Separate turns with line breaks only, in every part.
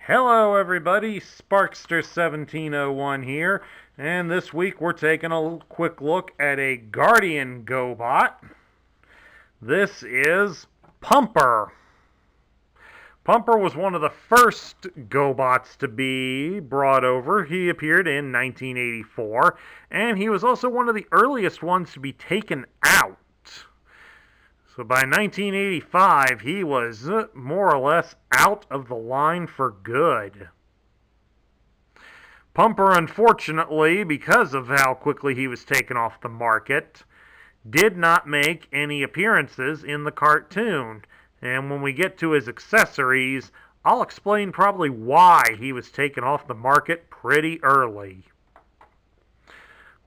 Hello everybody, Sparkster1701 here, and this week we're taking a quick look at a Guardian GoBot. This is Pumper. Pumper was one of the first GoBots to be brought over. He appeared in 1984, and he was also one of the earliest ones to be taken out. So by 1985, he was more or less out of the line for good. Pumper, unfortunately, because of how quickly he was taken off the market, did not make any appearances in the cartoon. And when we get to his accessories, I'll explain probably why he was taken off the market pretty early.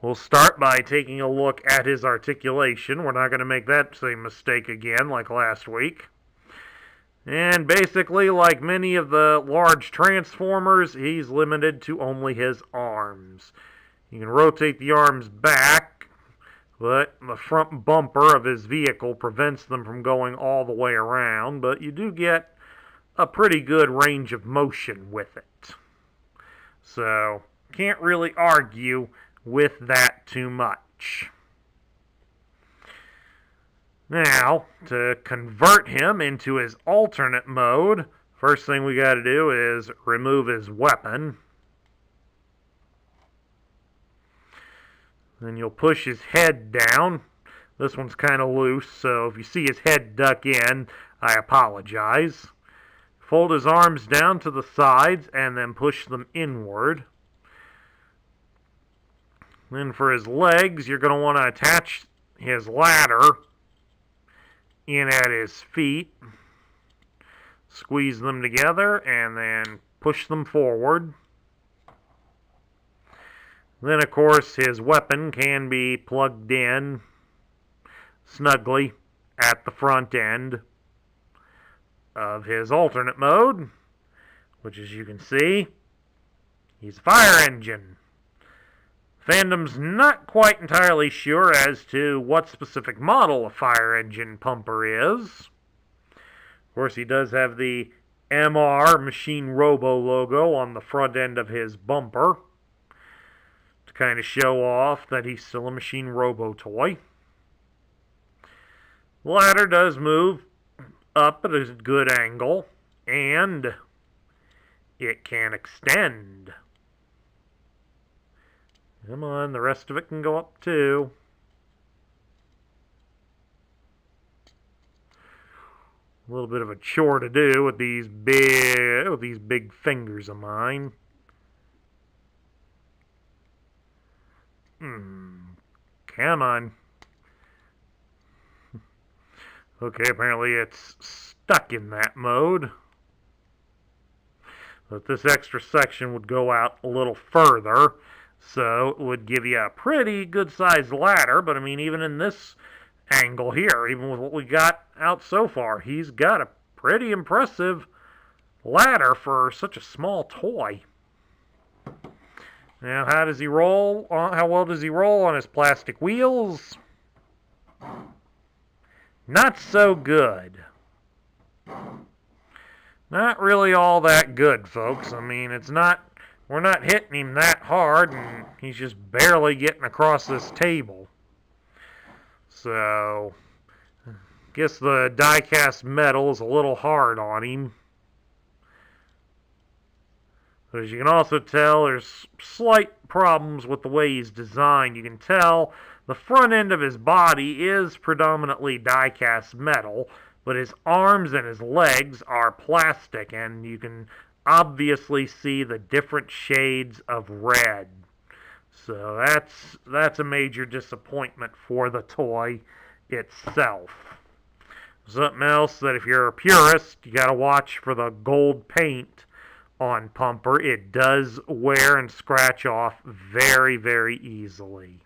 We'll start by taking a look at his articulation. We're not going to make that same mistake again like last week. And basically, like many of the large Transformers, he's limited to only his arms. You can rotate the arms back, but the front bumper of his vehicle prevents them from going all the way around, but you do get a pretty good range of motion with it. So, can't really argue with that too much. Now, to convert him into his alternate mode, first thing we got to do is remove his weapon. Then you'll push his head down. This one's kind of loose, so if you see his head duck in, I apologize. Fold his arms down to the sides and then push them inward. Then for his legs, you're going to want to attach his ladder in at his feet. Squeeze them together and then push them forward. Then, of course, his weapon can be plugged in snugly at the front end of his alternate mode, which, as you can see, he's a fire engine. Fandom's not quite entirely sure as to what specific model of fire engine Pumper is. Of course, he does have the MR Machine Robo logo on the front end of his bumper to kind of show off that he's still a Machine Robo toy. The ladder does move up at a good angle, and it can extend. Come on, the rest of it can go up too. A little bit of a chore to do with these big fingers of mine. Come on. Okay, apparently it's stuck in that mode. But this extra section would go out a little further. So it would give you a pretty good-sized ladder, but I mean, even in this angle here, even with what we got out so far, he's got a pretty impressive ladder for such a small toy. Now, how does he roll? How well does he roll on his plastic wheels? Not so good. Not really all that good, folks. I mean, we're not hitting him that hard, and he's just barely getting across this table. So, I guess the die-cast metal is a little hard on him. But as you can also tell, there's slight problems with the way he's designed. You can tell the front end of his body is predominantly die-cast metal, but his arms and his legs are plastic, and you can obviously see the different shades of red. So that's a major disappointment for the toy itself. Something else that if you're a purist, you gotta watch for the gold paint on Pumper. It does wear and scratch off very, very easily.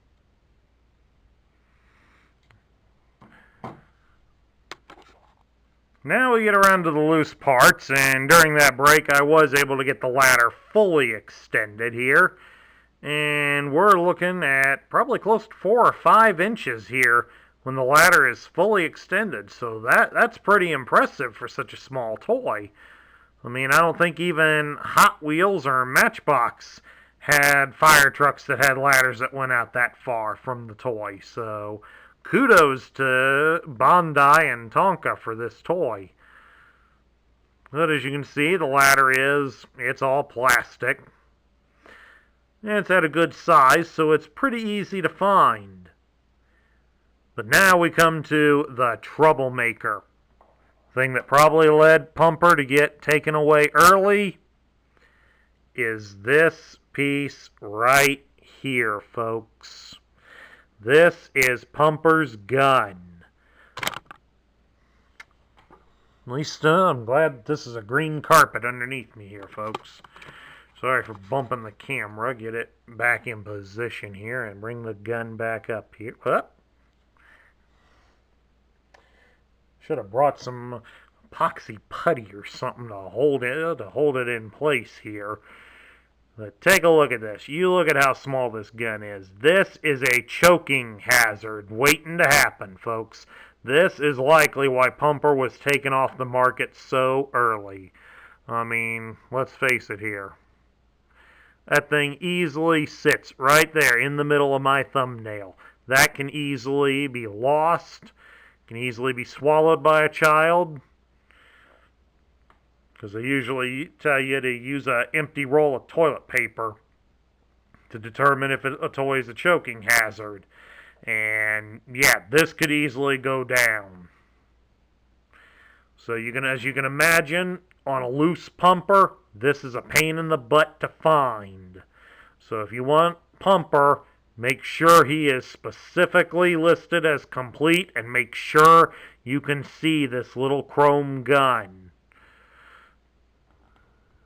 Now we get around to the loose parts, and during that break I was able to get the ladder fully extended here. And we're looking at probably close to 4 or 5 inches here when the ladder is fully extended. So that's pretty impressive for such a small toy. I mean, I don't think even Hot Wheels or Matchbox had fire trucks that had ladders that went out that far from the toy. So kudos to Bandai and Tonka for this toy. But as you can see, the ladder it's all plastic. And it's at a good size, so it's pretty easy to find. But now we come to the troublemaker. Thing that probably led Pumper to get taken away early is this piece right here, folks. This is Pumper's gun. At least I'm glad this is a green carpet underneath me here, folks. Sorry for bumping the camera. Get it back in position here and bring the gun back up here. Up. Should have brought some epoxy putty or something to hold it in place here. But take a look at this. You look at how small this gun is. This is a choking hazard waiting to happen, folks. This is likely why Pumper was taken off the market so early. I mean, let's face it here. That thing easily sits right there in the middle of my thumbnail. That can easily be lost. Can easily be swallowed by a child. Because they usually tell you to use an empty roll of toilet paper to determine if a toy is a choking hazard. And yeah, this could easily go down. So as you can imagine, on a loose Pumper, this is a pain in the butt to find. So if you want Pumper, make sure he is specifically listed as complete, and make sure you can see this little chrome gun.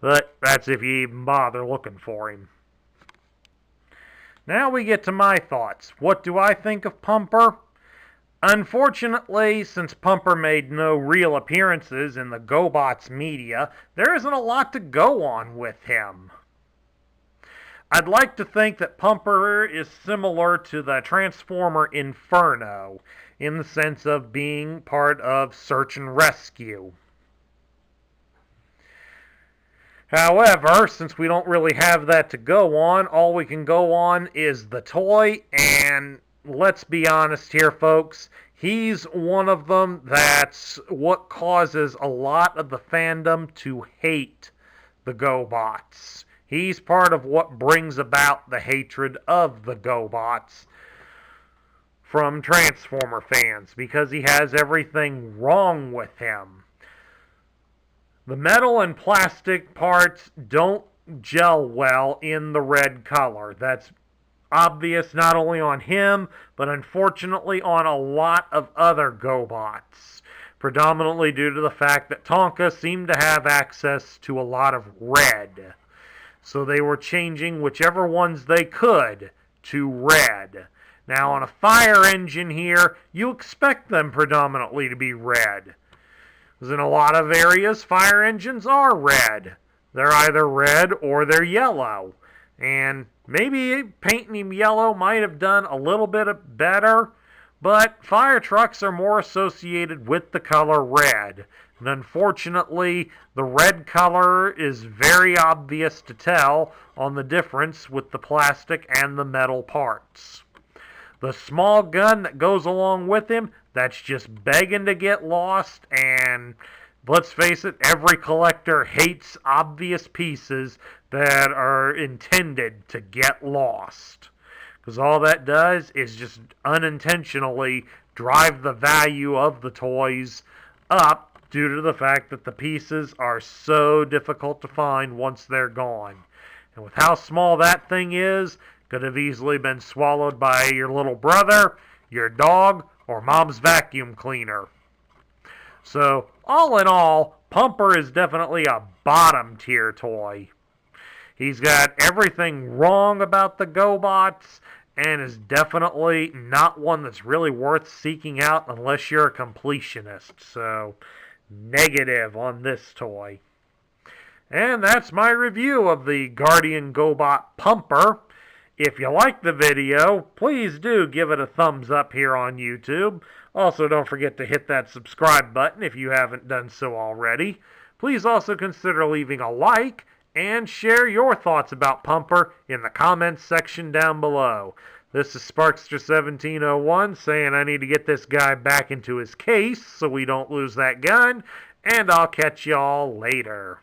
But that's if you even bother looking for him. Now we get to my thoughts. What do I think of Pumper? Unfortunately, since Pumper made no real appearances in the GoBot's media, there isn't a lot to go on with him. I'd like to think that Pumper is similar to the Transformer Inferno, in the sense of being part of Search and Rescue. However, since we don't really have that to go on, all we can go on is the toy, and let's be honest here, folks, he's one of them that's what causes a lot of the fandom to hate the GoBots. He's part of what brings about the hatred of the GoBots from Transformer fans, because he has everything wrong with him. The metal and plastic parts don't gel well in the red color. That's obvious not only on him, but unfortunately on a lot of other GoBots. Predominantly due to the fact that Tonka seemed to have access to a lot of red. So they were changing whichever ones they could to red. Now on a fire engine here, you expect them predominantly to be red. Because in a lot of areas, fire engines are red. They're either red or they're yellow. And maybe painting him yellow might have done a little bit better, but fire trucks are more associated with the color red. And unfortunately, the red color is very obvious to tell on the difference with the plastic and the metal parts. The small gun that goes along with him, that's just begging to get lost, and let's face it, every collector hates obvious pieces that are intended to get lost. Because all that does is just unintentionally drive the value of the toys up due to the fact that the pieces are so difficult to find once they're gone. And with how small that thing is, could have easily been swallowed by your little brother, your dog, or mom's vacuum cleaner. So, all in all, Pumper is definitely a bottom tier toy. He's got everything wrong about the GoBots, and is definitely not one that's really worth seeking out unless you're a completionist. So, negative on this toy. And that's my review of the Guardian GoBot Pumper. If you like the video, please do give it a thumbs up here on YouTube. Also, don't forget to hit that subscribe button if you haven't done so already. Please also consider leaving a like and share your thoughts about Pumper in the comments section down below. This is Sparkster1701 saying I need to get this guy back into his case so we don't lose that gun, and I'll catch y'all later.